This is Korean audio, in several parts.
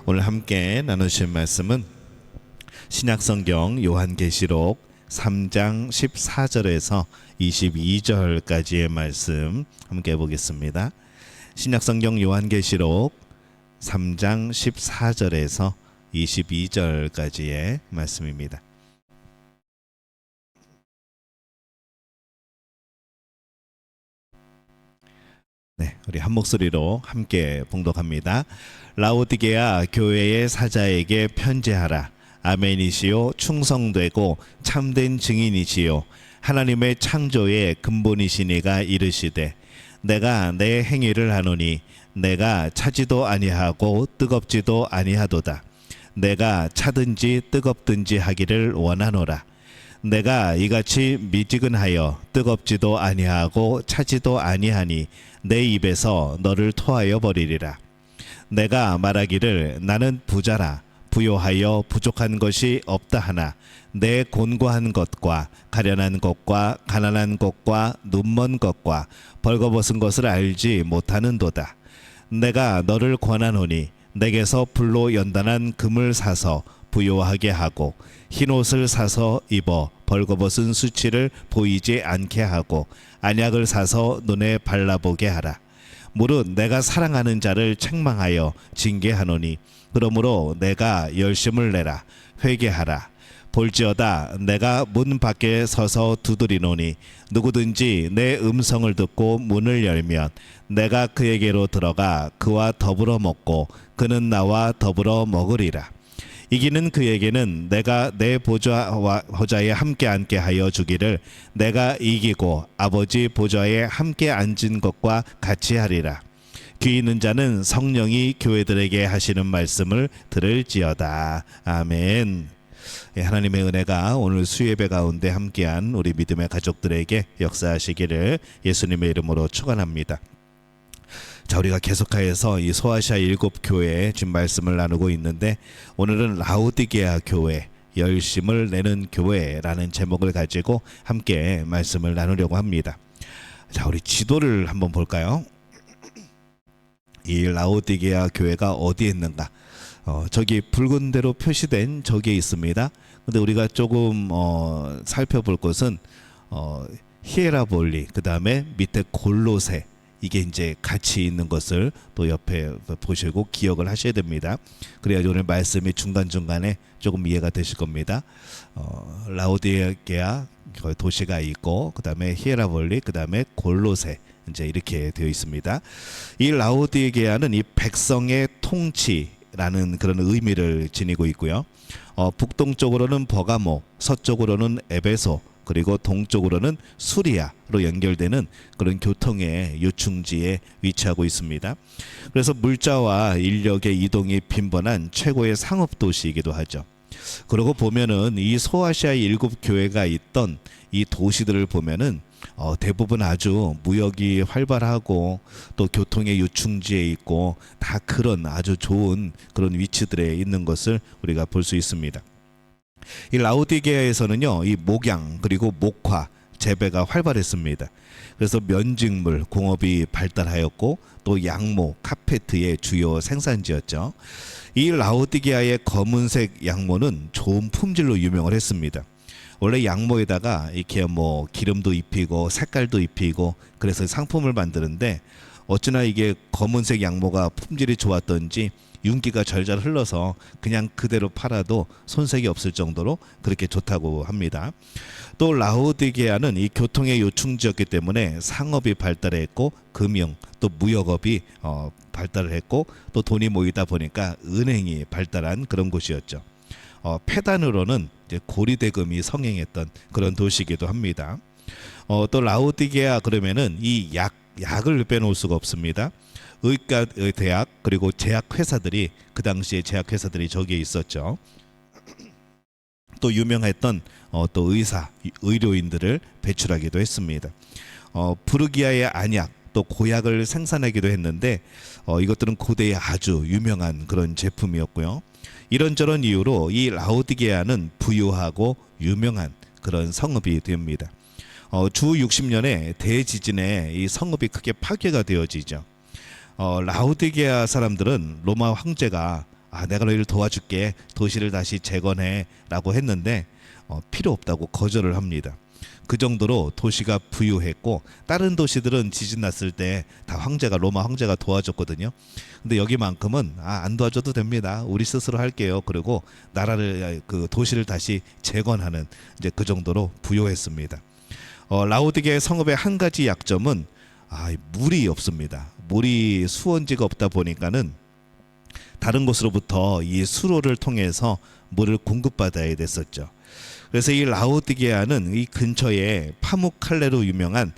오늘 함께 나누실 말씀은 신약성경 요한계시록 3장 14절에서 22절까지의 말씀 함께 보겠습니다. 신약성경 요한계시록 3장 14절에서 22절까지의 말씀입니다. 네, 우리 한 목소리로 함께 봉독합니다. 라오디게아 교회의 사자에게 편지하라. 아멘이시요 충성되고 참된 증인이시요 하나님의 창조의 근본이시니가 이르시되 내가 내 행위를 하노니 내가 차지도 아니하고 뜨겁지도 아니하도다. 내가 차든지 뜨겁든지 하기를 원하노라. 내가 이같이 미지근하여 뜨겁지도 아니하고 차지도 아니하니 내 입에서 너를 토하여 버리리라. 내가 말하기를 나는 부자라 부요하여 부족한 것이 없다 하나 내 곤고한 것과 가련한 것과 가난한 것과 눈먼 것과 벌거벗은 것을 알지 못하는도다. 내가 너를 권하노니 내게서 불로 연단한 금을 사서 부요하게 하고 흰옷을 사서 입어 벌거벗은 수치를 보이지 않게 하고 안약을 사서 눈에 발라보게 하라. 무릇 내가 사랑하는 자를 책망하여 징계하노니 그러므로 내가 열심을 내라. 회개하라. 볼지어다 내가 문 밖에 서서 두드리노니 누구든지 내 음성을 듣고 문을 열면 내가 그에게로 들어가 그와 더불어 먹고 그는 나와 더불어 먹으리라. 이기는 그에게는 내가 내 보좌에 함께 앉게 하여 주기를 내가 이기고 아버지 보좌에 함께 앉은 것과 같이 하리라. 귀 있는 자는 성령이 교회들에게 하시는 말씀을 들을지어다. 아멘. 하나님의 은혜가 오늘 수예배 가운데 함께한 우리 믿음의 가족들에게 역사하시기를 예수님의 이름으로 축원합니다. 자, 우리가 계속하여서 이 소아시아 7교회에 지금 말씀을 나누고 있는데 오늘은 라오디게아 교회, 열심을 내는 교회라는 제목을 가지고 함께 말씀을 나누려고 합니다. 자, 우리 지도를 한번 볼까요? 이 라오디게아 교회가 어디에 있는가? 저기 붉은 대로 표시된 저기에 있습니다. 근데 우리가 조금 살펴볼 것은 히에라볼리, 그 다음에 밑에 골로새, 이게 이제 같이 있는 것을 또 옆에 보시고 기억을 하셔야 됩니다. 그래야지 오늘 말씀이 중간중간에 조금 이해가 되실 겁니다. 라오디게아 도시가 있고 그 다음에 히에라볼리, 그 다음에 골로새, 이제 이렇게 되어 있습니다. 이 라오디게아는 이 백성의 통치라는 그런 의미를 지니고 있고요. 북동쪽으로는 버가모, 서쪽으로는 에베소, 그리고 동쪽으로는 수리아로 연결되는 그런 교통의 요충지에 위치하고 있습니다. 그래서 물자와 인력의 이동이 빈번한 최고의 상업 도시이기도 하죠. 그러고 보면은 이 소아시아 7교회가 있던 이 도시들을 보면은 대부분 아주 무역이 활발하고 또 교통의 요충지에 있고 다 그런 아주 좋은 그런 위치들에 있는 것을 우리가 볼 수 있습니다. 이 라오디게아에서는요, 이 목양 그리고 목화 재배가 활발했습니다. 그래서 면직물 공업이 발달하였고 또 양모, 카페트의 주요 생산지였죠. 이 라오디게아의 검은색 양모는 좋은 품질로 유명을 했습니다. 원래 양모에다가 이렇게 뭐 기름도 입히고 색깔도 입히고 그래서 상품을 만드는데 어찌나 이게 검은색 양모가 품질이 좋았던지 윤기가 절절 흘러서 그냥 그대로 팔아도 손색이 없을 정도로 그렇게 좋다고 합니다. 또 라오디게아는 이 교통의 요충지였기 때문에 상업이 발달했고 금융 또 무역업이 발달을 했고 또 돈이 모이다 보니까 은행이 발달한 그런 곳이었죠. 폐단으로는 이제 고리대금이 성행했던 그런 도시이기도 합니다. 또 라오디게아 그러면은 이 약을 빼놓을 수가 없습니다. 의과 대학 그리고 제약회사들이 그 당시에 제약회사들이 저기에 있었죠. 또 유명했던 또 의료인들을 배출하기도 했습니다. 부르기아의 안약 또 고약을 생산하기도 했는데 이것들은 고대에 아주 유명한 그런 제품이었고요. 이런저런 이유로 이 라오디게아는 부유하고 유명한 그런 성읍이 됩니다. 주 60년에 대지진에 이 성읍이 크게 파괴가 되어지죠. 라오디게아 사람들은 로마 황제가 내가 너희를 도와줄게, 도시를 다시 재건해라고 했는데 필요 없다고 거절을 합니다. 그 정도로 도시가 부유했고 다른 도시들은 지진 났을 때 다 로마 황제가 도와줬거든요. 근데 여기만큼은 안 도와줘도 됩니다. 우리 스스로 할게요. 그리고 그 도시를 다시 재건하는 이제 그 정도로 부유했습니다. 라오디게 성읍의 한 가지 약점은 물이 없습니다. 물이 수원지가 없다 보니까는 다른 곳으로부터 이 수로를 통해서 물을 공급받아야 됐었죠. 그래서 이 라오디게아는 이 근처에 파무칼레로 유명한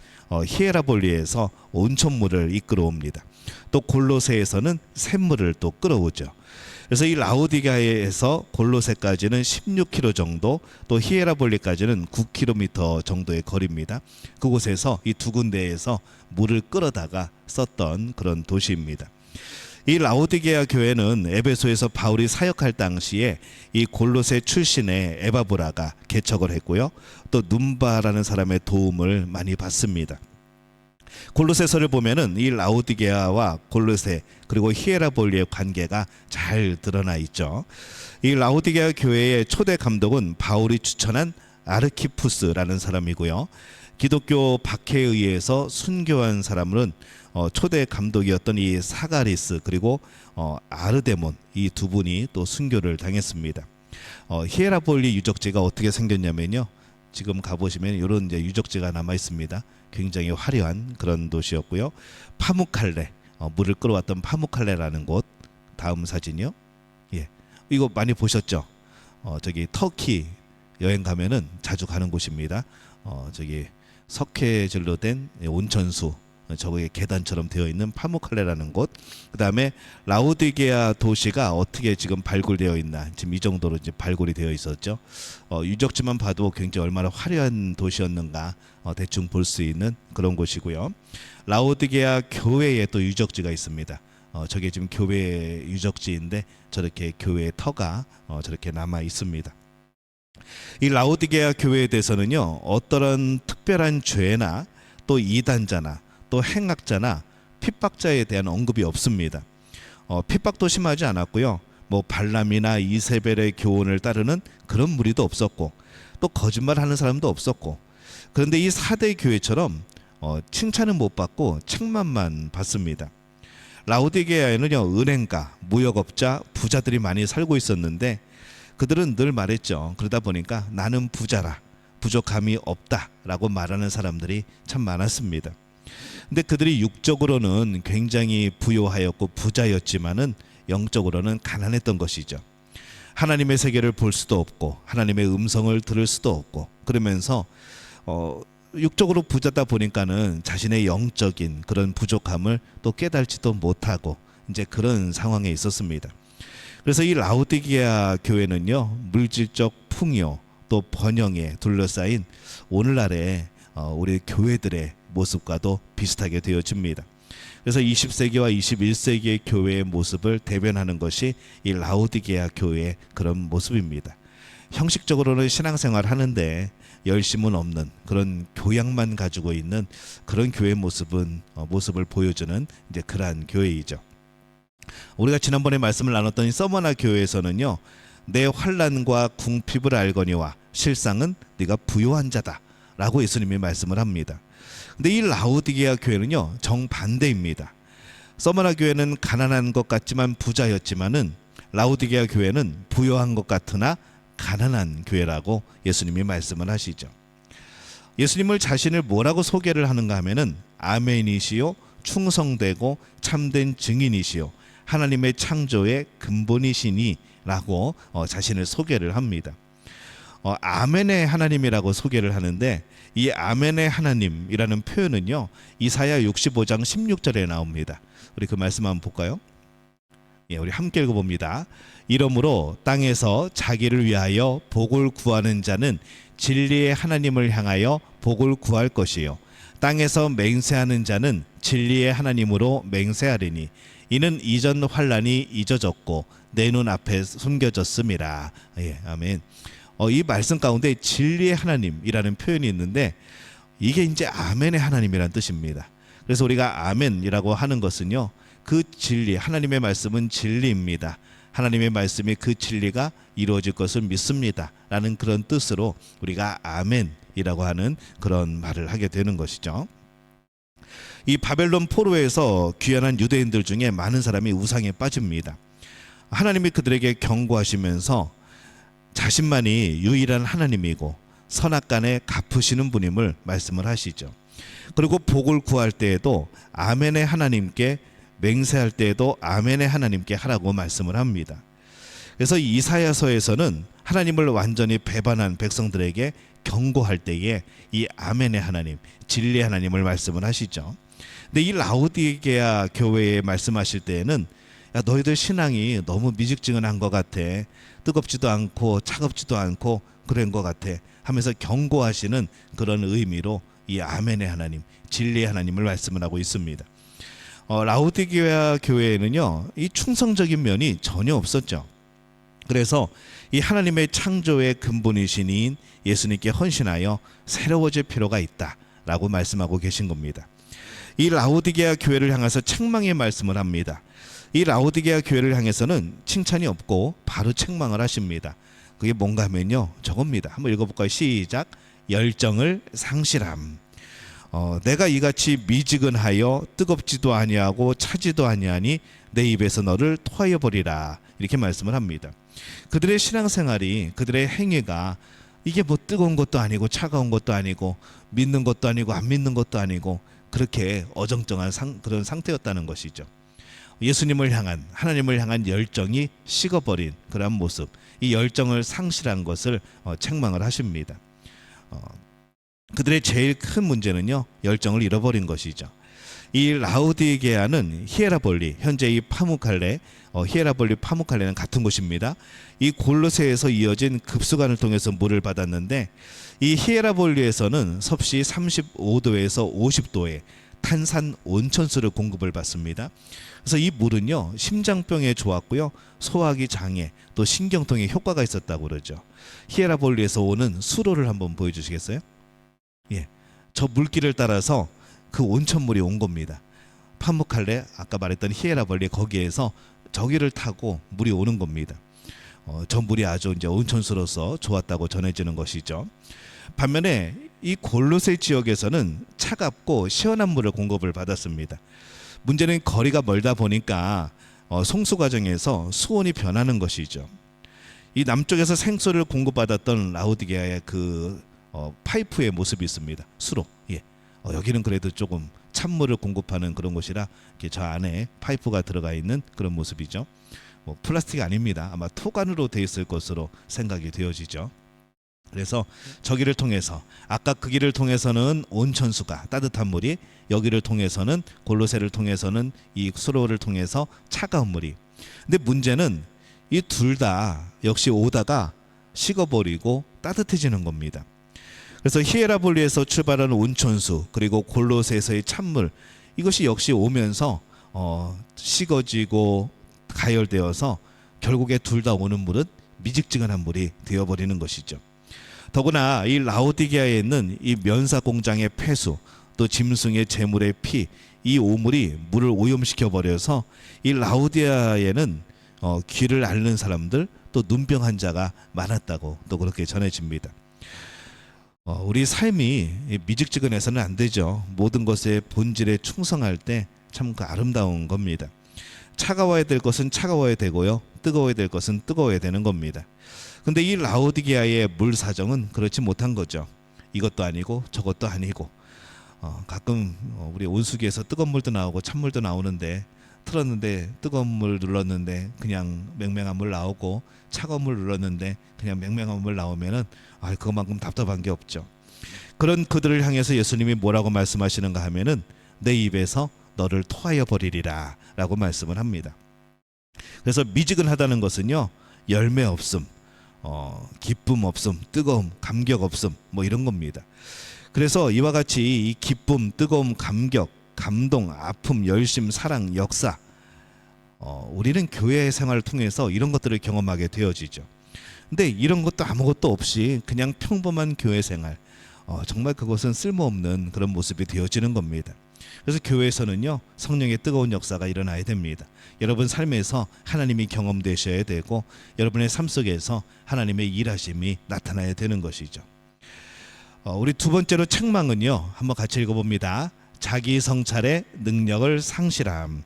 히에라볼리에서 온천물을 이끌어옵니다. 또 골로새에서는 샘물을 또 끌어오죠. 그래서 이 라오디게아에서 골로새까지는 16km 정도, 또 히에라볼리까지는 9km 정도의 거리입니다. 그곳에서 이 두 군데에서 물을 끌어다가 썼던 그런 도시입니다. 이 라오디게아 교회는 에베소에서 바울이 사역할 당시에 이 골로새 출신의 에바브라가 개척을 했고요. 또 눈바라는 사람의 도움을 많이 받습니다. 골로새서를 보면은 이 라오디게아와 골로새 그리고 히에라볼리의 관계가 잘 드러나 있죠. 이 라오디게아 교회의 초대 감독은 바울이 추천한 아르키푸스라는 사람이고요. 기독교 박해에 의해서 순교한 사람은 초대 감독이었던 이 사가리스 그리고 아르데몬, 이 두 분이 또 순교를 당했습니다. 히에라볼리 유적지가 어떻게 생겼냐면요, 지금 가보시면 이런 이제 유적지가 남아 있습니다. 굉장히 화려한 그런 도시였고요. 파무칼레, 물을 끌어왔던 파무칼레라는 곳. 다음 사진이요. 예, 이거 많이 보셨죠? 저기 터키 여행 가면은 자주 가는 곳입니다. 저기 석회질로 된 온천수, 저거에 계단처럼 되어 있는 파무칼레라는 곳. 그다음에 라오디게아 도시가 어떻게 지금 발굴되어 있나, 지금 이 정도로 이제 발굴이 되어 있었죠. 유적지만 봐도 굉장히 얼마나 화려한 도시였는가 대충 볼 수 있는 그런 곳이고요. 라오디게아 교회에 또 유적지가 있습니다. 저게 지금 교회 유적지인데 저렇게 교회의 터가 저렇게 남아 있습니다. 이 라오디게아 교회에 대해서는요, 어떠한 특별한 죄나 또 이단자나 또 행악자나 핍박자에 대한 언급이 없습니다. 핍박도 심하지 않았고요. 뭐 발람이나 이세벨의 교훈을 따르는 그런 무리도 없었고, 또 거짓말하는 사람도 없었고. 그런데 이 4대 교회처럼 칭찬은 못 받고 책망만 받습니다. 라오디게아에는요, 은행가, 무역업자, 부자들이 많이 살고 있었는데 그들은 늘 말했죠. 그러다 보니까 나는 부자라, 부족함이 없다라고 말하는 사람들이 참 많았습니다. 근데 그들이 육적으로는 굉장히 부요하였고 부자였지만은 영적으로는 가난했던 것이죠. 하나님의 세계를 볼 수도 없고 하나님의 음성을 들을 수도 없고, 그러면서 육적으로 부자다 보니까는 자신의 영적인 그런 부족함을 또 깨달지도 못하고 이제 그런 상황에 있었습니다. 그래서 이 라오디게아 교회는요, 물질적 풍요 또 번영에 둘러싸인 오늘날의 우리 교회들의 모습과도 비슷하게 되어집니다. 그래서 20세기와 21세기의 교회의 모습을 대변하는 것이 이 라오디게아 교회의 그런 모습입니다. 형식적으로는 신앙생활 하는데 열심은 없는 그런 교양만 가지고 있는 그런 교회 모습을 보여주는 이제 그러한 교회이죠. 우리가 지난번에 말씀을 나눴던 이 서머나 교회에서는요, 내 환난과 궁핍을 알거니와 실상은 네가 부요한 자다라고 예수님이 말씀을 합니다. 근데 이 라오디게아 교회는요, 정반대입니다. 서머나 교회는 가난한 것 같지만 부자였지만은 라오디게아 교회는 부요한 것 같으나 가난한 교회라고 예수님이 말씀을 하시죠. 예수님을 자신을 뭐라고 소개를 하는가 하면은 아멘이시요 충성되고 참된 증인이시요 하나님의 창조의 근본이시니 라고 자신을 소개를 합니다. 아멘의 하나님이라고 소개를 하는데, 이 아멘의 하나님이라는 표현은요, 이사야 65장 16절에 나옵니다. 우리 그 말씀 한번 볼까요? 예, 우리 함께 읽어봅니다. 이러므로 땅에서 자기를 위하여 복을 구하는 자는 진리의 하나님을 향하여 복을 구할 것이요, 땅에서 맹세하는 자는 진리의 하나님으로 맹세하리니 이는 이전 환난이 잊어졌고 내 눈 앞에 숨겨졌음이라. 예, 아멘. 이 말씀 가운데 진리의 하나님이라는 표현이 있는데 이게 이제 아멘의 하나님이라는 뜻입니다. 그래서 우리가 아멘이라고 하는 것은요, 그 진리, 하나님의 말씀은 진리입니다. 하나님의 말씀이 그 진리가 이루어질 것을 믿습니다 라는 그런 뜻으로 우리가 아멘이라고 하는 그런 말을 하게 되는 것이죠. 이 바벨론 포로에서 귀환한 유대인들 중에 많은 사람이 우상에 빠집니다. 하나님이 그들에게 경고하시면서 자신만이 유일한 하나님이고 선악간에 갚으시는 분임을 말씀을 하시죠. 그리고 복을 구할 때에도 아멘의 하나님께, 맹세할 때에도 아멘의 하나님께 하라고 말씀을 합니다. 그래서 이사야서에서는 하나님을 완전히 배반한 백성들에게 경고할 때에 이 아멘의 하나님, 진리의 하나님을 말씀을 하시죠. 근데 이 라오디게아 교회에 말씀하실 때에는 야, 너희들 신앙이 너무 미직지근한 것 같아. 뜨겁지도 않고 차갑지도 않고 그런 것 같아 하면서 경고하시는 그런 의미로 이 아멘의 하나님, 진리의 하나님을 말씀을 하고 있습니다. 라오디게아 교회에는요, 이 충성적인 면이 전혀 없었죠. 그래서 이 하나님의 창조의 근본이신 이인 예수님께 헌신하여 새로워질 필요가 있다라고 말씀하고 계신 겁니다. 이 라오디게아 교회를 향해서 책망의 말씀을 합니다. 이 라오디게아 교회를 향해서는 칭찬이 없고 바로 책망을 하십니다. 그게 뭔가 하면요, 저겁니다. 한번 읽어볼까요? 시작. 열정을 상실함. 내가 이같이 미지근하여 뜨겁지도 아니하고 차지도 아니하니 내 입에서 너를 토하여 버리라, 이렇게 말씀을 합니다. 그들의 신앙생활이, 그들의 행위가 이게 뭐 뜨거운 것도 아니고 차가운 것도 아니고 믿는 것도 아니고 안 믿는 것도 아니고 그렇게 어정쩡한 그런 상태였다는 것이죠. 예수님을 향한, 하나님을 향한 열정이 식어버린 그런 모습, 이 열정을 상실한 것을 책망을 하십니다. 그들의 제일 큰 문제는요, 열정을 잃어버린 것이죠. 이 라우디게아는 히에라볼리, 현재 이 파무칼레, 히에라볼리 파무칼레는 같은 곳입니다. 이 골로새에서 이어진 급수관을 통해서 물을 받았는데, 이 히에라볼리에서는 섭씨 35도에서 50도의 탄산 온천수를 공급을 받습니다. 그래서 이 물은요, 심장병에 좋았고요, 소화기 장애, 또 신경통에 효과가 있었다고 그러죠. 히에라볼리에서 오는 수로를 한번 보여주시겠어요? 예, 저 물길을 따라서 그 온천물이 온 겁니다. 파무칼레, 아까 말했던 히에라볼리, 거기에서 저기를 타고 물이 오는 겁니다. 저 물이 아주 이제 온천수로서 좋았다고 전해지는 것이죠. 반면에 이 골로새 지역에서는 차갑고 시원한 물을 공급을 받았습니다. 문제는 거리가 멀다 보니까 송수 과정에서 수온이 변하는 것이죠. 이 남쪽에서 생수를 공급받았던 라우디게아의 그 파이프의 모습이 있습니다. 수로. 예. 여기는 그래도 조금 찬물을 공급하는 그런 곳이라 이렇게 저 안에 파이프가 들어가 있는 그런 모습이죠. 뭐 플라스틱이 아닙니다. 아마 토관으로 되어 있을 것으로 생각이 되어지죠. 그래서 저기를 통해서, 아까 그 길을 통해서는 온천수가, 따뜻한 물이, 여기를 통해서는, 골로새를 통해서는, 이 수로를 통해서 차가운 물이. 근데 문제는 이 둘 다 역시 오다가 식어버리고 따뜻해지는 겁니다. 그래서 히에라볼리에서 출발하는 온천수, 그리고 골로새에서의 찬물, 이것이 역시 오면서 식어지고 가열되어서 결국에 둘 다 오는 물은 미직지근한 물이 되어버리는 것이죠. 더구나 이 라오디게아에 있는 이 면사 공장의 폐수, 또 짐승의 제물의 피, 이 오물이 물을 오염시켜 버려서 이 라오디게아에는 귀를 앓는 사람들, 또 눈병 환자가 많았다고 또 그렇게 전해집니다. 우리 삶이 미직지근해서는 안 되죠. 모든 것의 본질에 충성할 때 참 그 아름다운 겁니다. 차가워야 될 것은 차가워야 되고요, 뜨거워야 될 것은 뜨거워야 되는 겁니다. 근데 이 라오디게아의 물 사정은 그렇지 못한 거죠. 이것도 아니고 저것도 아니고, 가끔 우리 온수기에서 뜨거운 물도 나오고 찬물도 나오는데, 틀었는데 뜨거운 물 눌렀는데 그냥 맹맹한 물 나오고, 차가운 물 눌렀는데 그냥 맹맹한 물 나오면은 그것만큼 답답한 게 없죠. 그런 그들을 향해서 예수님이 뭐라고 말씀하시는가 하면은 내 입에서 너를 토하여 버리리라 라고 말씀을 합니다. 그래서 미지근하다는 것은요, 열매 없음, 기쁨 없음, 뜨거움, 감격 없음, 뭐 이런 겁니다. 그래서 이와 같이 이 기쁨, 뜨거움, 감격, 감동, 아픔, 열심, 사랑, 역사, 우리는 교회 생활을 통해서 이런 것들을 경험하게 되어지죠. 근데 이런 것도 아무것도 없이 그냥 평범한 교회 생활, 정말 그것은 쓸모없는 그런 모습이 되어지는 겁니다. 그래서 교회에서는요, 성령의 뜨거운 역사가 일어나야 됩니다. 여러분 삶에서 하나님이 경험되셔야 되고 여러분의 삶 속에서 하나님의 일하심이 나타나야 되는 것이죠. 우리 두 번째로 책망은요, 한번 같이 읽어봅니다. 자기 성찰의 능력을 상실함.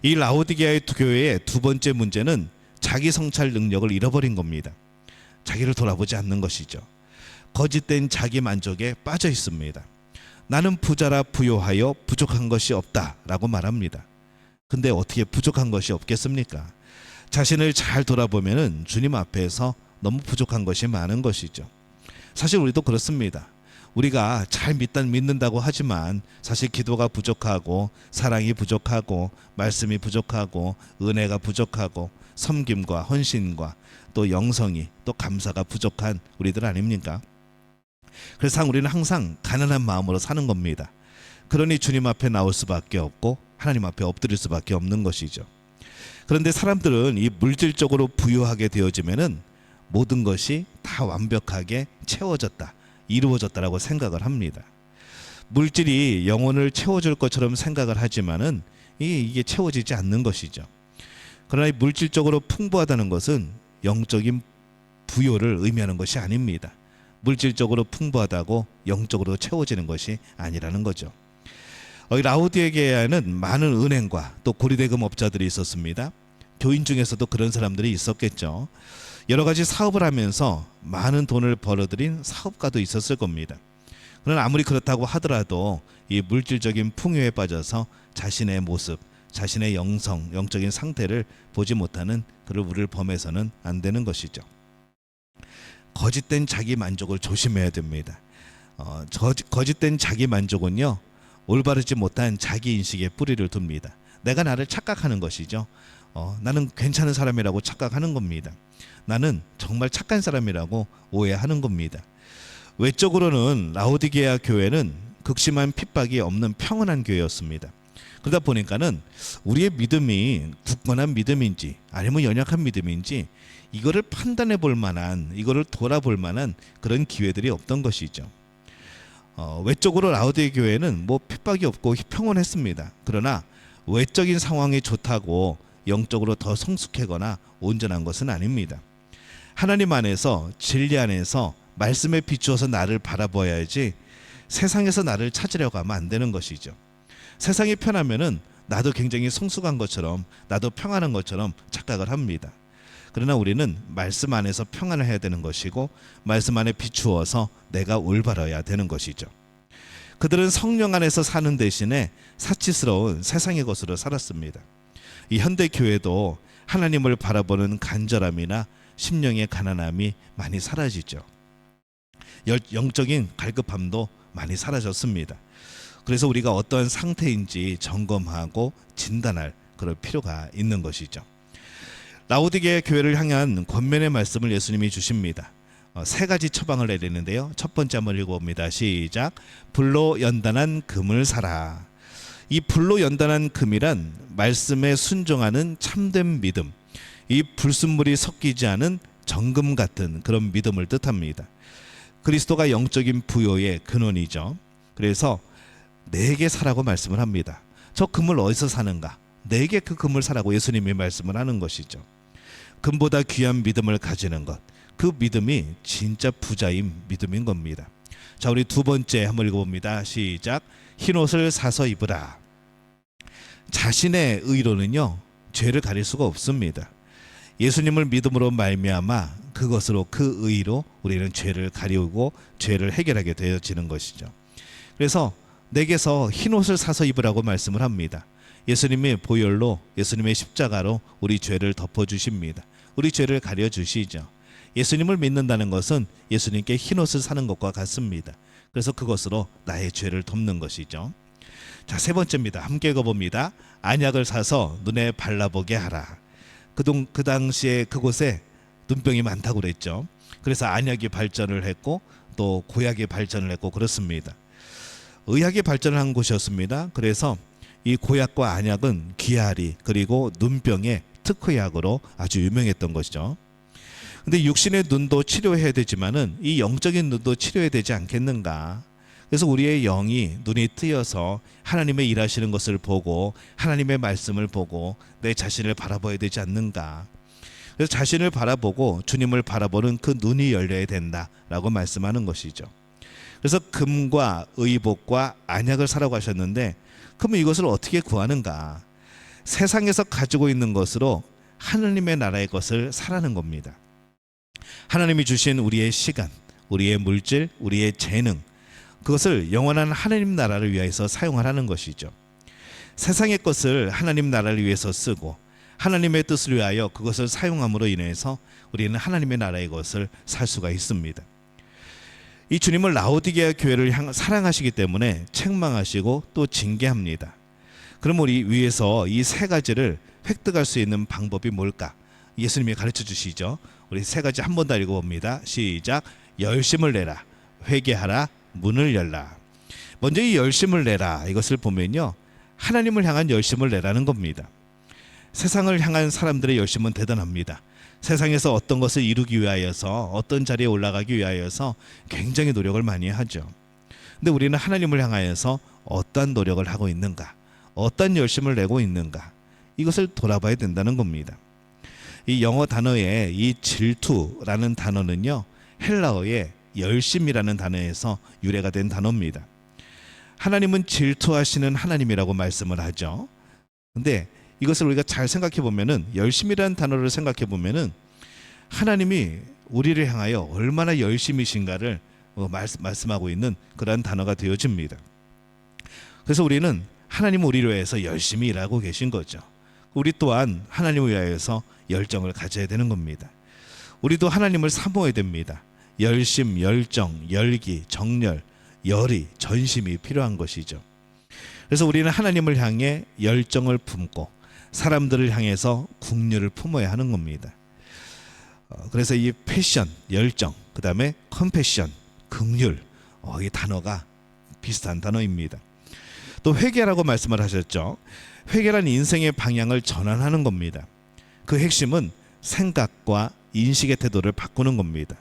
이 라오디게아의 교회의 두 번째 문제는 자기 성찰 능력을 잃어버린 겁니다. 자기를 돌아보지 않는 것이죠. 거짓된 자기 만족에 빠져 있습니다. 나는 부자라 부요하여 부족한 것이 없다라고 말합니다. 근데 어떻게 부족한 것이 없겠습니까? 자신을 잘 돌아보면은 주님 앞에서 너무 부족한 것이 많은 것이죠. 사실 우리도 그렇습니다. 우리가 잘 믿는다고 하지만 사실 기도가 부족하고 사랑이 부족하고 말씀이 부족하고 은혜가 부족하고 섬김과 헌신과 또 영성이 또 감사가 부족한 우리들 아닙니까? 그래서 우리는 항상 가난한 마음으로 사는 겁니다. 그러니 주님 앞에 나올 수밖에 없고 하나님 앞에 엎드릴 수밖에 없는 것이죠. 그런데 사람들은 이 물질적으로 부유하게 되어지면은 모든 것이 다 완벽하게 채워졌다, 이루어졌다라고 생각을 합니다. 물질이 영혼을 채워줄 것처럼 생각을 하지만은 이게 채워지지 않는 것이죠. 그러나 물질적으로 풍부하다는 것은 영적인 부요를 의미하는 것이 아닙니다. 물질적으로 풍부하다고 영적으로 채워지는 것이 아니라는 거죠. 라오디게아에는 많은 은행과 또 고리대금 업자들이 있었습니다. 교인 중에서도 그런 사람들이 있었겠죠. 여러 가지 사업을 하면서 많은 돈을 벌어들인 사업가도 있었을 겁니다. 그러나 아무리 그렇다고 하더라도 이 물질적인 풍요에 빠져서 자신의 모습, 자신의 영적인 상태를 보지 못하는 그를 우리를 범해서는 안 되는 것이죠. 거짓된 자기 만족을 조심해야 됩니다. 거짓된 자기 만족은요, 올바르지 못한 자기 인식에 뿌리를 둡니다. 내가 나를 착각하는 것이죠. 나는 괜찮은 사람이라고 착각하는 겁니다. 나는 정말 착한 사람이라고 오해하는 겁니다. 외적으로는 라오디게아 교회는 극심한 핍박이 없는 평온한 교회였습니다. 그러다 보니까는 우리의 믿음이 굳건한 믿음인지 아니면 연약한 믿음인지 이거를 판단해 볼 만한, 이거를 돌아볼 만한 그런 기회들이 없던 것이죠. 외적으로 라오디게아 교회는 핍박이 없고 평온했습니다. 그러나 외적인 상황이 좋다고 영적으로 더 성숙하거나 온전한 것은 아닙니다. 하나님 안에서, 진리 안에서 말씀에 비추어서 나를 바라봐야지 세상에서 나를 찾으려고 하면 안 되는 것이죠. 세상이 편하면은 나도 굉장히 성숙한 것처럼, 나도 평안한 것처럼 착각을 합니다. 그러나 우리는 말씀 안에서 평안을 해야 되는 것이고 말씀 안에 비추어서 내가 올바라야 되는 것이죠. 그들은 성령 안에서 사는 대신에 사치스러운 세상의 것으로 살았습니다. 이 현대 교회도 하나님을 바라보는 간절함이나 심령의 가난함이 많이 사라지죠. 영적인 갈급함도 많이 사라졌습니다. 그래서 우리가 어떠한 상태인지 점검하고 진단할 그럴 필요가 있는 것이죠. 라오디게아 교회를 향한 권면의 말씀을 예수님이 주십니다. 세 가지 처방을 내리는데요. 첫 번째 한번 읽어봅니다. 시작. 불로 연단한 금을 사라. 이 불로 연단한 금이란 말씀에 순종하는 참된 믿음, 이 불순물이 섞이지 않은 정금 같은 그런 믿음을 뜻합니다. 그리스도가 영적인 부요의 근원이죠. 그래서 내게 사라고 말씀을 합니다. 저 금을 어디서 사는가? 내게 그 금을 사라고 예수님이 말씀을 하는 것이죠. 금보다 귀한 믿음을 가지는 것, 그 믿음이 진짜 부자인 믿음인 겁니다. 자, 우리 두 번째 한번 읽어봅니다. 시작. 흰옷을 사서 입으라. 자신의 의로는요, 죄를 가릴 수가 없습니다. 예수님을 믿음으로 말미암아 그것으로, 그 의로 우리는 죄를 가리우고 죄를 해결하게 되어지는 것이죠. 그래서 내게서 흰옷을 사서 입으라고 말씀을 합니다. 예수님의 보혈로, 예수님의 십자가로 우리 죄를 덮어주십니다. 우리 죄를 가려주시죠. 예수님을 믿는다는 것은 예수님께 흰옷을 사는 것과 같습니다. 그래서 그것으로 나의 죄를 덮는 것이죠. 자, 세 번째입니다. 함께 읽어봅니다. 안약을 사서 눈에 발라보게 하라. 그 당시에 그곳에 눈병이 많다고 그랬죠. 그래서 안약이 발전을 했고 또 고약이 발전을 했고 그렇습니다. 의학이 발전을 한 곳이었습니다. 그래서 이 고약과 안약은 귀아리 그리고 눈병의 특효약으로 아주 유명했던 것이죠. 근데 육신의 눈도 치료해야 되지만은 이 영적인 눈도 치료해야 되지 않겠는가? 그래서 우리의 영이 눈이 뜨여서 하나님의 일하시는 것을 보고 하나님의 말씀을 보고 내 자신을 바라봐야 되지 않는가. 그래서 자신을 바라보고 주님을 바라보는 그 눈이 열려야 된다라고 말씀하는 것이죠. 그래서 금과 의복과 안약을 사러 가셨는데, 그러면 이것을 어떻게 구하는가? 세상에서 가지고 있는 것으로 하나님의 나라의 것을 사라는 겁니다. 하나님이 주신 우리의 시간, 우리의 물질, 우리의 재능, 그것을 영원한 하나님 나라를 위해서 사용하라는 것이죠. 세상의 것을 하나님 나라를 위해서 쓰고 하나님의 뜻을 위하여 그것을 사용함으로 인해서 우리는 하나님의 나라의 것을 살 수가 있습니다. 이 주님을 라오디게아 교회를 사랑하시기 때문에 책망하시고 또 징계합니다. 그럼 우리 위에서 이 세 가지를 획득할 수 있는 방법이 뭘까? 예수님이 가르쳐 주시죠. 우리 세 가지 한 번 더 읽어봅니다. 시작. 열심을 내라, 회개하라, 문을 열라. 먼저 이 열심을 내라, 이것을 보면요, 하나님을 향한 열심을 내라는 겁니다. 세상을 향한 사람들의 열심은 대단합니다. 세상에서 어떤 것을 이루기 위하여서, 어떤 자리에 올라가기 위하여서 굉장히 노력을 많이 하죠. 근데 우리는 하나님을 향하여서 어떠한 노력을 하고 있는가, 어떤 열심을 내고 있는가, 이것을 돌아봐야 된다는 겁니다. 이 영어 단어에 이 질투라는 단어는요, 헬라어의 열심이라는 단어에서 유래가 된 단어입니다. 하나님은 질투하시는 하나님이라고 말씀을 하죠. 근데 이것을 우리가 잘 생각해 보면은, 열심이라는 단어를 생각해 보면은 하나님이 우리를 향하여 얼마나 열심이신가를 말씀하고 있는 그러한 단어가 되어집니다. 그래서 우리는 하나님은 우리를 위해서 열심히 일하고 계신 거죠. 우리 또한 하나님을 위하여서 열정을 가져야 되는 겁니다. 우리도 하나님을 사모해야 됩니다. 열심, 열정, 열기, 정열, 열의, 전심이 필요한 것이죠. 그래서 우리는 하나님을 향해 열정을 품고 사람들을 향해서 긍휼을 품어야 하는 겁니다. 그래서 이 패션, 열정, 그 다음에 컴패션, 긍휼, 이 단어가 비슷한 단어입니다. 또 회개라고 말씀을 하셨죠. 회개란 인생의 방향을 전환하는 겁니다. 그 핵심은 생각과 인식의 태도를 바꾸는 겁니다.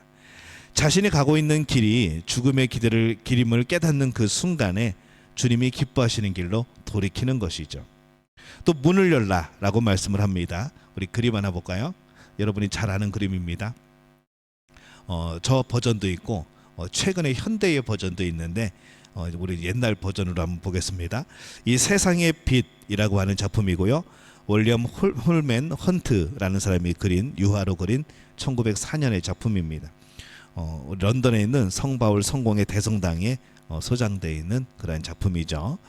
자신이 가고 있는 길이 죽음의 길임을 깨닫는 그 순간에 주님이 기뻐하시는 길로 돌이키는 것이죠. 또 문을 열라 라고 말씀을 합니다. 우리 그림 하나 볼까요? 여러분이 잘 아는 그림입니다. 저 버전도 있고 최근에 현대의 버전도 있는데 우리 옛날 버전으로 한번 보겠습니다. 이 세상의 빛이라고 하는 작품이고요. 월리엄 홀맨 헌트라는 사람이 그린, 유화로 그린 1904년의 작품입니다. 런던에 있는 성바울 성공회 대성당에 소장되어 있는 그런 작품이죠.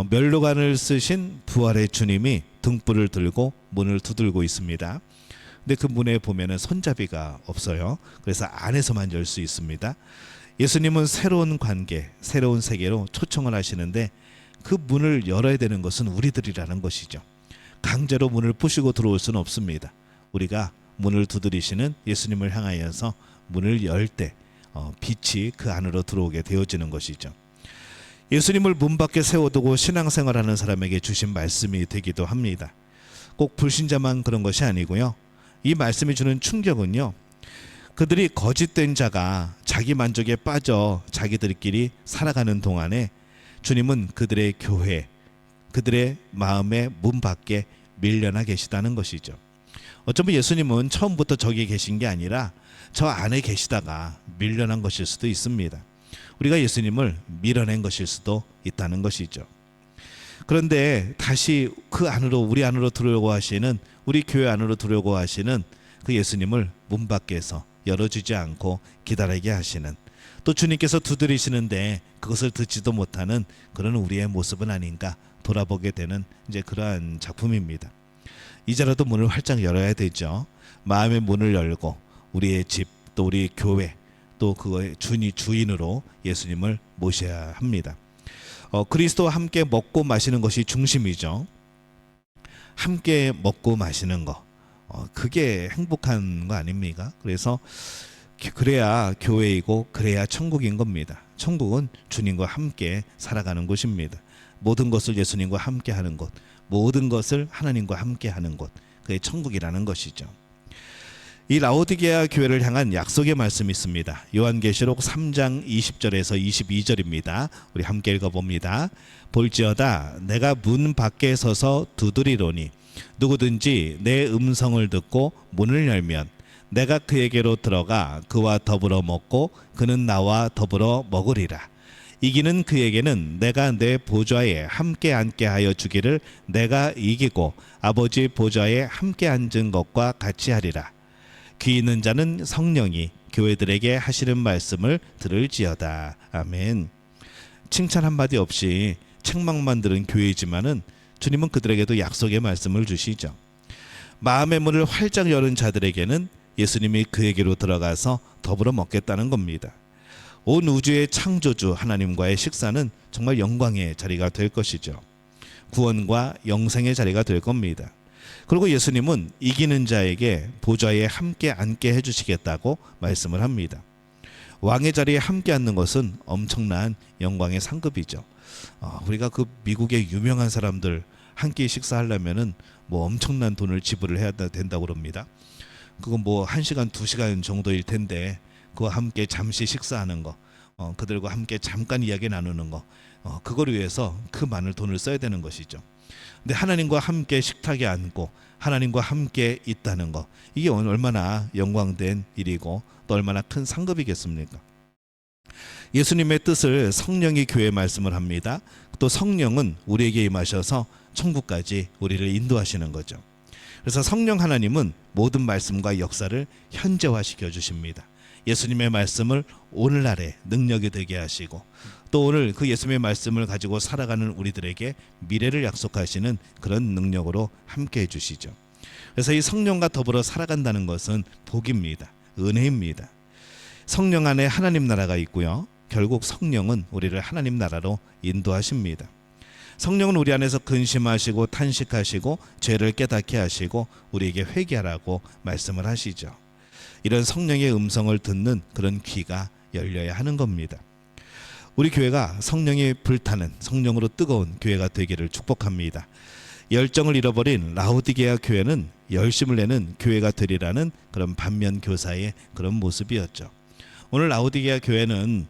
멸류관을 쓰신 부활의 주님이 등불을 들고 문을 두들고 있습니다. 근데 그 문에 보면은 손잡이가 없어요. 그래서 안에서만 열 수 있습니다. 예수님은 새로운 관계, 새로운 세계로 초청을 하시는데 그 문을 열어야 되는 것은 우리들이라는 것이죠. 강제로 문을 부시고 들어올 수는 없습니다. 우리가 문을 두드리시는 예수님을 향하여서 문을 열 때 빛이 그 안으로 들어오게 되어지는 것이죠. 예수님을 문 밖에 세워두고 신앙생활하는 사람에게 주신 말씀이 되기도 합니다. 꼭 불신자만 그런 것이 아니고요. 이 말씀이 주는 충격은요, 그들이 거짓된 자가 자기 만족에 빠져 자기들끼리 살아가는 동안에 주님은 그들의 교회, 그들의 마음의 문 밖에 밀려나 계시다는 것이죠. 어쩌면 예수님은 처음부터 저기 계신 게 아니라 저 안에 계시다가 밀려난 것일 수도 있습니다. 우리가 예수님을 밀어낸 것일 수도 있다는 것이죠. 그런데 다시 그 안으로, 우리 안으로 들어오고 하시는, 우리 교회 안으로 들어오고 하시는 그 예수님을 문 밖에서 열어주지 않고 기다리게 하시는, 또 주님께서 두드리시는데 그것을 듣지도 못하는 그런 우리의 모습은 아닌가 돌아보게 되는 이제 그러한 작품입니다. 이제라도 문을 활짝 열어야 되죠. 마음의 문을 열고 우리의 집, 또 우리 교회, 또 그거의 주인으로 예수님을 모셔야 합니다. 그리스도와 함께 먹고 마시는 것이 중심이죠. 함께 먹고 마시는 거, 그게 행복한 거 아닙니까? 그래서 그래야 교회이고 그래야 천국인 겁니다. 천국은 주님과 함께 살아가는 곳입니다. 모든 것을 예수님과 함께 하는 곳, 모든 것을 하나님과 함께 하는 곳, 그게 천국이라는 것이죠. 이 라오디게아 교회를 향한 약속의 말씀이 있습니다. 요한계시록 3장 20절에서 22절입니다. 우리 함께 읽어봅니다. 볼지어다 내가 문 밖에 서서 두드리노니 누구든지 내 음성을 듣고 문을 열면 내가 그에게로 들어가 그와 더불어 먹고 그는 나와 더불어 먹으리라. 이기는 그에게는 내가 내 보좌에 함께 앉게 하여 주기를 내가 이기고 아버지 보좌에 함께 앉은 것과 같이 하리라. 귀 있는 자는 성령이 교회들에게 하시는 말씀을 들을지어다. 아멘. 칭찬 한마디 없이 책망만 들은 교회이지만은 주님은 그들에게도 약속의 말씀을 주시죠. 마음의 문을 활짝 여는 자들에게는 예수님이 그에게로 들어가서 더불어 먹겠다는 겁니다. 온 우주의 창조주 하나님과의 식사는 정말 영광의 자리가 될 것이죠. 구원과 영생의 자리가 될 겁니다. 그리고 예수님은 이기는 자에게 보좌에 함께 앉게 해주시겠다고 말씀을 합니다. 왕의 자리에 함께 앉는 것은 엄청난 영광의 상급이죠. 우리가 그 미국의 유명한 사람들 함께 식사하려면은 뭐 엄청난 돈을 지불을 해야 된다고 그럽니다. 그건 뭐 1시간 2시간 정도일 텐데 그와 함께 잠시 식사하는 거, 그들과 함께 잠깐 이야기 나누는 거, 그걸 위해서 그 많은 돈을 써야 되는 것이죠. 근데 하나님과 함께 식탁에 앉고 하나님과 함께 있다는 거, 이게 얼마나 영광된 일이고 또 얼마나 큰 상급이겠습니까? 예수님의 뜻을 성령이 교회에 말씀을 합니다. 또 성령은 우리에게 임하셔서 천국까지 우리를 인도하시는 거죠. 그래서 성령 하나님은 모든 말씀과 역사를 현재화시켜 주십니다. 예수님의 말씀을 오늘날의 능력이 되게 하시고 또 오늘 그 예수님의 말씀을 가지고 살아가는 우리들에게 미래를 약속하시는 그런 능력으로 함께 해주시죠. 그래서 이 성령과 더불어 살아간다는 것은 복입니다. 은혜입니다. 성령 안에 하나님 나라가 있고요. 결국 성령은 우리를 하나님 나라로 인도하십니다. 성령은 우리 안에서 근심하시고 탄식하시고 죄를 깨닫게 하시고 우리에게 회개하라고 말씀을 하시죠. 이런 성령의 음성을 듣는 그런 귀가 열려야 하는 겁니다. 우리 교회가 성령이 불타는 성령으로 뜨거운 교회가 되기를 축복합니다. 열정을 잃어버린 라오디게아 교회는 열심을 내는 교회가 되리라는 그런 반면 교사의 그런 모습이었죠. 오늘 라오디게아 교회는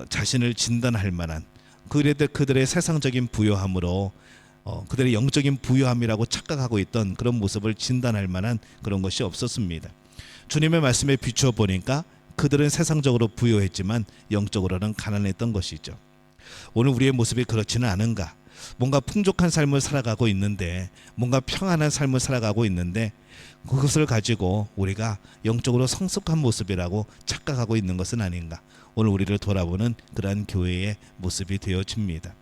자신을 진단할 만한 그들의 세상적인 부요함으로 그들의 영적인 부요함이라고 착각하고 있던 그런 모습을 진단할 만한 그런 것이 없었습니다. 주님의 말씀에 비추어 보니까 그들은 세상적으로 부요했지만 영적으로는 가난했던 것이죠. 오늘 우리의 모습이 그렇지는 않은가? 뭔가 풍족한 삶을 살아가고 있는데, 뭔가 평안한 삶을 살아가고 있는데 그것을 가지고 우리가 영적으로 성숙한 모습이라고 착각하고 있는 것은 아닌가? 오늘 우리를 돌아보는 그러한 교회의 모습이 되어집니다.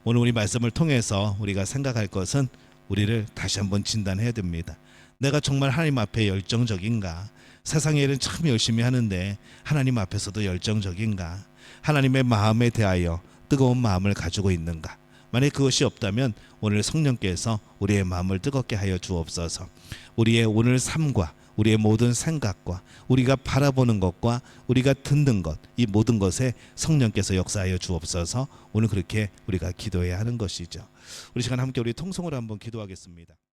오늘 우리 말씀을 통해서 우리가 생각할 것은 우리를 다시 한번 진단해야 됩니다. 내가 정말 하나님 앞에 열정적인가? 세상의 일은 참 열심히 하는데 하나님 앞에서도 열정적인가? 하나님의 마음에 대하여 뜨거운 마음을 가지고 있는가? 만약 그것이 없다면 오늘 성령께서 우리의 마음을 뜨겁게 하여 주옵소서. 우리의 오늘 삶과 우리의 모든 생각과 우리가 바라보는 것과 우리가 듣는 것, 이 모든 것에 성령께서 역사하여 주옵소서. 오늘 그렇게 우리가 기도해야 하는 것이죠. 우리 시간 함께 우리 통성으로 한번 기도하겠습니다.